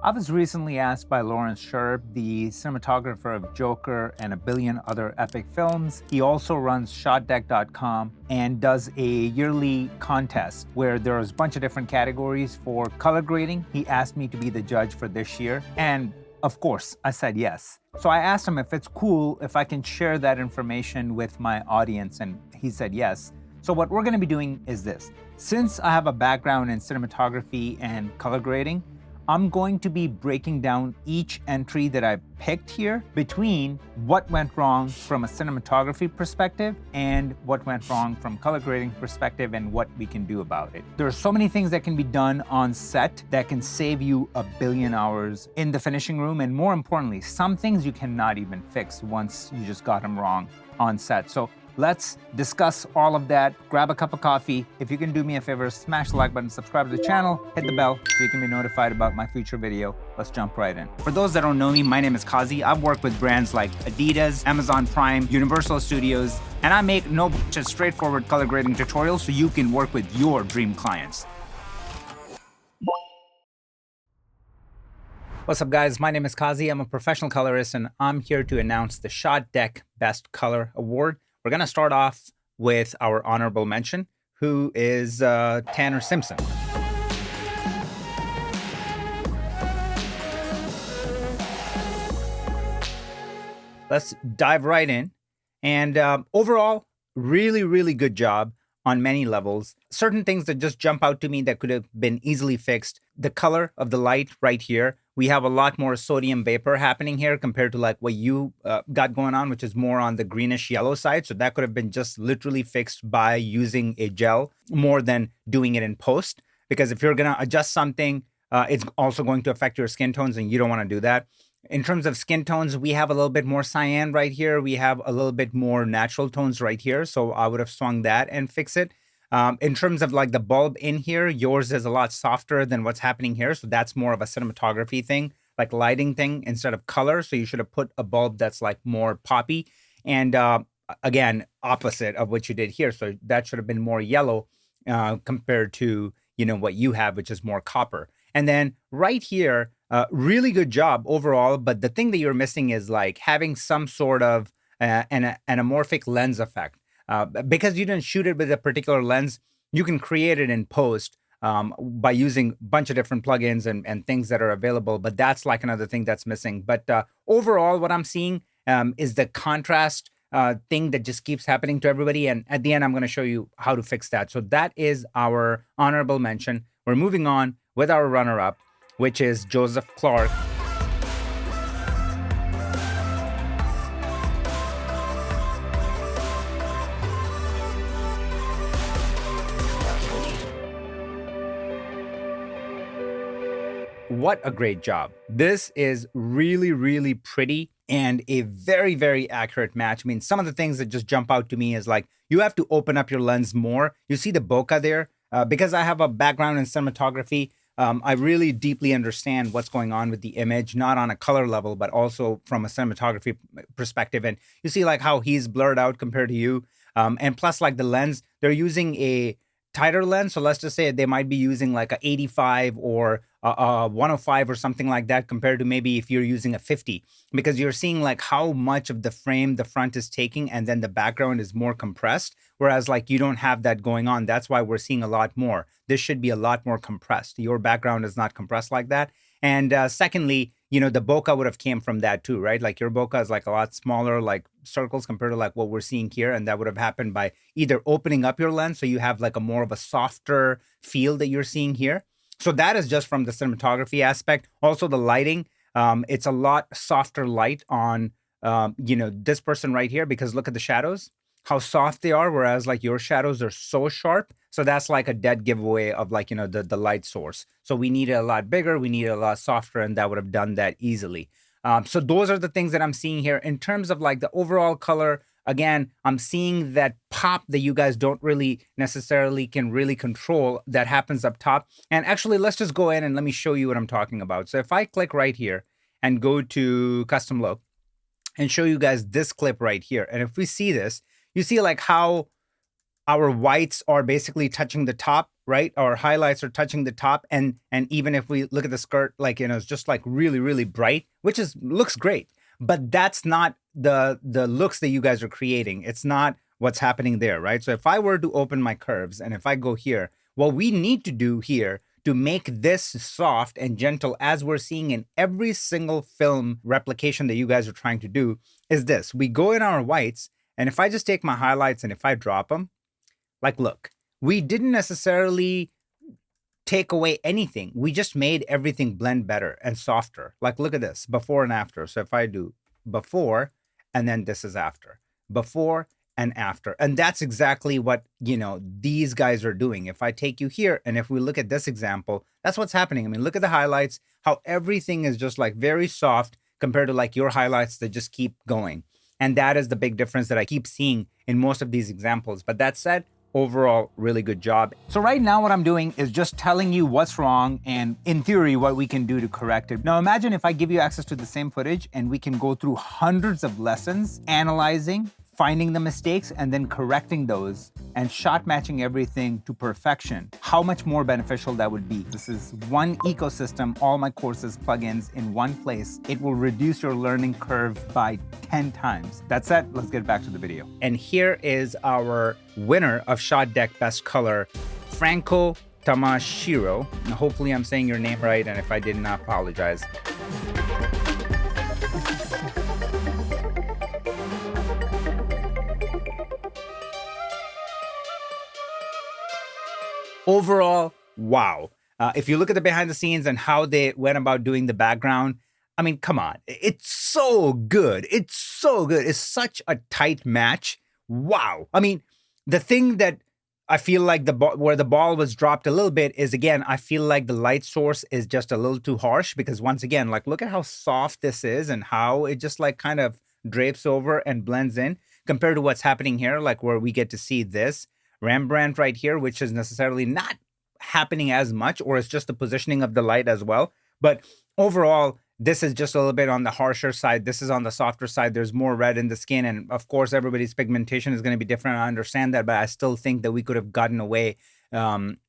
I was recently asked by Lawrence Sherb, the cinematographer of Joker and a billion other epic films. He also runs Shotdeck.com and does a yearly contest where there's a bunch of different categories for color grading. He asked me to be the judge for this year, and of course, I said yes. So I asked him if it's cool if I can share that information with my audience, and he said yes. So what we're going to be doing is this. Since I have a background in cinematography and color grading, I'm going to be breaking down each entry that I picked here between what went wrong from a cinematography perspective and what went wrong from color grading perspective and what we can do about it. There are so many things that can be done on set that can save you a billion hours in the finishing room, and more importantly, some things you cannot even fix once you just got them wrong on set. So let's discuss all of that. Grab a cup of coffee. If you can do me a favor, smash the like button, subscribe to the channel, hit the bell so you can be notified about my future video. Let's jump right in. For those that don't know me, my name is Qazi. I've worked with brands like Adidas, Amazon Prime, Universal Studios, and I make no just straightforward color grading tutorials so you can work with your dream clients. What's up, guys? My name is Qazi. I'm a professional colorist, and I'm here to announce the Shotdeck Best Color Award. We're going to start off with our honorable mention, who is Tanner Simpson. Let's dive right in. And overall, really good job on many levels. Certain things that just jump out to me that could have been easily fixed. The color of the light right here. We have a lot more sodium vapor happening here compared to like what you got going on, which is more on the greenish yellow side. So that could have been just literally fixed by using a gel more than doing it in post. Because if you're going to adjust something, it's also going to affect your skin tones, and you don't want to do that. In terms of skin tones, we have a little bit more cyan right here. We have a little bit more natural tones right here. So I would have swung that and fix it. In terms of like the bulb in here, yours is a lot softer than what's happening here. So that's more of a cinematography thing, like lighting thing instead of color. So you should have put a bulb that's like more poppy. And again, opposite of what you did here. So that should have been more yellow compared to, you know, what you have, which is more copper. And then right here, really good job overall. But the thing that you're missing is like having some sort of an anamorphic lens effect. Because you didn't shoot it with a particular lens, you can create it in post by using a bunch of different plugins and things that are available. But that's like another thing that's missing. But overall, what I'm seeing is the contrast thing that just keeps happening to everybody. And at the end, I'm going to show you how to fix that. So that is our honorable mention. We're moving on with our runner-up, which is Joseph Clark. What a great job. This is really pretty and a very accurate match. I mean, some of the things that just jump out to me is like, you have to open up your lens more. You see the bokeh there? Because I have a background in cinematography, I really deeply understand what's going on with the image, not on a color level, but also from a cinematography perspective. And you see like how he's blurred out compared to you. And plus like the lens, they're using a tighter lens. So let's just say they might be using like a 85 or a 105 or something like that compared to maybe if you're using a 50, because you're seeing like how much of the frame the front is taking and then the background is more compressed. Whereas like you don't have that going on. That's why we're seeing a lot more. This should be a lot more compressed. Your background is not compressed like that. And secondly, you know, the bokeh would have came from that too, right? Like your bokeh is like a lot smaller, like circles compared to like what we're seeing here. And that would have happened by either opening up your lens so you have like a more of a softer feel that you're seeing here. So that is just from the cinematography aspect. Also the lighting, it's a lot softer light on, you know, this person right here, because look at the shadows, how soft they are. Whereas like your shadows are so sharp. So that's like a dead giveaway of like, you know, the light source. So we need it a lot bigger. We need it a lot softer, and that would have done that easily. So those are the things that I'm seeing here in terms of like the overall color. Again, I'm seeing that pop that you guys don't really necessarily can really control that happens up top. And actually, let's just go in and let me show you what I'm talking about. So if I click right here and go to custom look and show you guys this clip right here. And if we see this, you see like how our whites are basically touching the top, right? Our highlights are touching the top. And even if we look at the skirt, like, it's just like really, really bright, which looks great. But that's not the looks that you guys are creating. It's not what's happening there, right? So if I were to open my curves and if I go here, what we need to do here to make this soft and gentle, as we're seeing in every single film replication that you guys are trying to do, is this. We go in our whites, and if I just take my highlights and if I drop them, like, look, we didn't necessarily take away anything. We just made everything blend better and softer. Like, look at this, before and after. So if I do before, and then this is after, before and after. And that's exactly what, these guys are doing. If I take you here, and if we look at this example, that's what's happening. I mean, look at the highlights, how everything is just like very soft compared to like your highlights that just keep going. And that is the big difference that I keep seeing in most of these examples. But that said, overall, really good job. So right now what I'm doing is just telling you what's wrong and in theory what we can do to correct it. Now imagine if I give you access to the same footage and we can go through hundreds of lessons, analyzing, finding the mistakes, and then correcting those and shot matching everything to perfection. How much more beneficial that would be. This is one ecosystem, all my courses, plugins in one place. It will reduce your learning curve by 10 times. That said, let's get back to the video. And here is our winner of Shotdeck Best Color, Franco Tamashiro. Hopefully I'm saying your name right, and if I didn't, I apologize. Overall, wow. If you look at the behind the scenes and how they went about doing the background, I mean, come on. It's so good. It's so good. It's such a tight match. Wow. I mean, the thing that I feel like where the ball was dropped a little bit is, again, I feel like the light source is just a little too harsh, because once again, like, look at how soft this is and how it just like kind of drapes over and blends in compared to what's happening here, like where we get to see this Rembrandt right here, which is necessarily not happening as much, or it's just the positioning of the light as well. But overall, this is just a little bit on the harsher side. This is on the softer side. There's more red in the skin. And of course, everybody's pigmentation is going to be different. I understand that, but I still think that we could have gotten away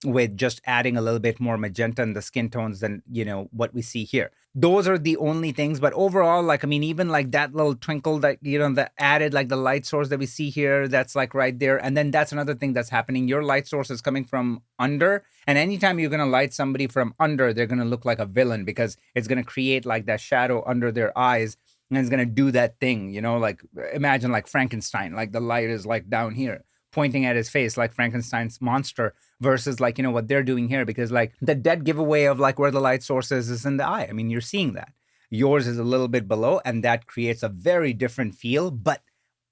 with just adding a little bit more magenta in the skin tones than, what we see here. Those are the only things. But overall, like, I mean, even like that little twinkle that, that added, like the light source that we see here, that's like right there. And then that's another thing that's happening. Your light source is coming from under. And anytime you're going to light somebody from under, they're going to look like a villain, because it's going to create like that shadow under their eyes. And it's going to do that thing, like imagine like Frankenstein, like the light is like down here, pointing at his face like Frankenstein's monster, versus like, what they're doing here, because like the dead giveaway of like where the light source is in the eye. I mean, you're seeing that. Yours is a little bit below, and that creates a very different feel. But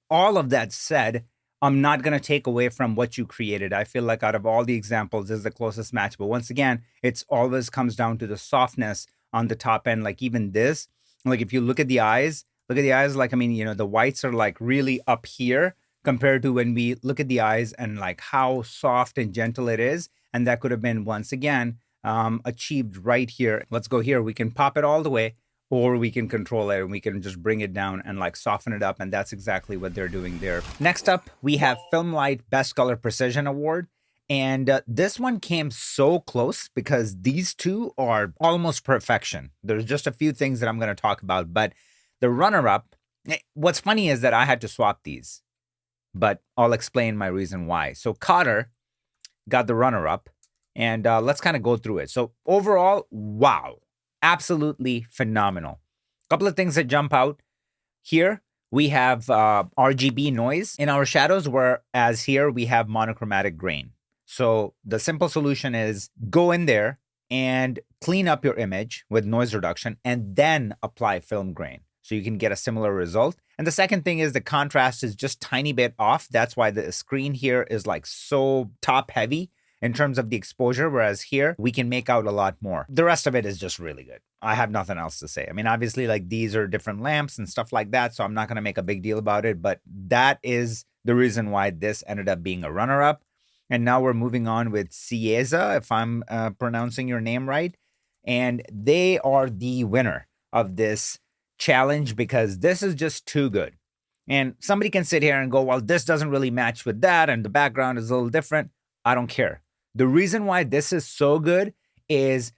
all of that said, I'm not going to take away from what you created. I feel like out of all the examples, this is the closest match. But once again, it's always comes down to the softness on the top end. Like even this, like if you look at the eyes, like, I mean, the whites are like really up here, compared to when we look at the eyes and like how soft and gentle it is. And that could have been, once again, achieved right here. Let's go here. We can pop it all the way, or we can control it and we can just bring it down and like soften it up. And that's exactly what they're doing there. Next up, we have FilmLight Best Color Precision Award. And this one came so close because these two are almost perfection. There's just a few things that I'm going to talk about, but the runner-up, what's funny is that I had to swap these, but I'll explain my reason why. So Cotter got the runner-up, and let's kind of go through it. So overall, wow, absolutely phenomenal. A couple of things that jump out here. We have RGB noise in our shadows, whereas here we have monochromatic grain. So the simple solution is go in there and clean up your image with noise reduction and then apply film grain, so you can get a similar result. And the second thing is the contrast is just tiny bit off. That's why the screen here is like so top heavy in terms of the exposure, whereas here we can make out a lot more. The rest of it is just really good. I have nothing else to say. I mean, obviously, like these are different lamps and stuff like that, so I'm not going to make a big deal about it, but that is the reason why this ended up being a runner-up. And now we're moving on with Cieza, if I'm pronouncing your name right. And they are the winner of this challenge because this is just too good. And somebody can sit here and go, well, this doesn't really match with that, and the background is a little different. I don't care. The reason why this is so good is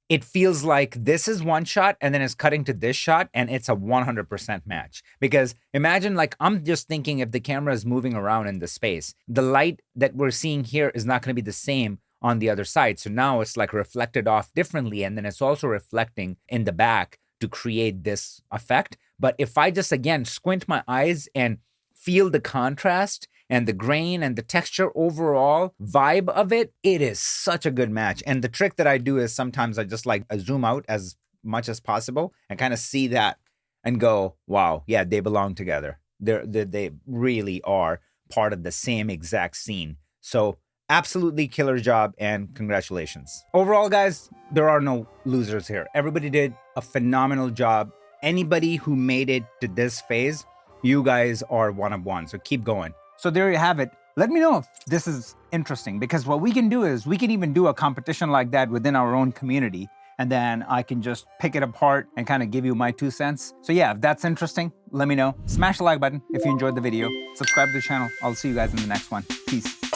it feels like this is one shot and then it's cutting to this shot and it's a 100% match. Because imagine, like, I'm just thinking if the camera is moving around in the space, the light that we're seeing here is not going to be the same on the other side. So now it's like reflected off differently, and then it's also reflecting in the back to create this effect. But if I just, again, squint my eyes and feel the contrast and the grain and the texture overall vibe of it, it is such a good match. And the trick that I do is sometimes I just like zoom out as much as possible and kind of see that and go, wow, yeah, they belong together. They really are part of the same exact scene. So absolutely killer job, and congratulations. Overall, guys, there are no losers here. Everybody did a phenomenal job. Anybody who made it to this phase, you guys are one of one. So keep going. So there you have it. Let me know if this is interesting, because what we can do is we can even do a competition like that within our own community. And then I can just pick it apart and kind of give you my 2 cents. So yeah, if that's interesting, let me know. Smash the like button if you enjoyed the video. Subscribe to the channel. I'll see you guys in the next one. Peace.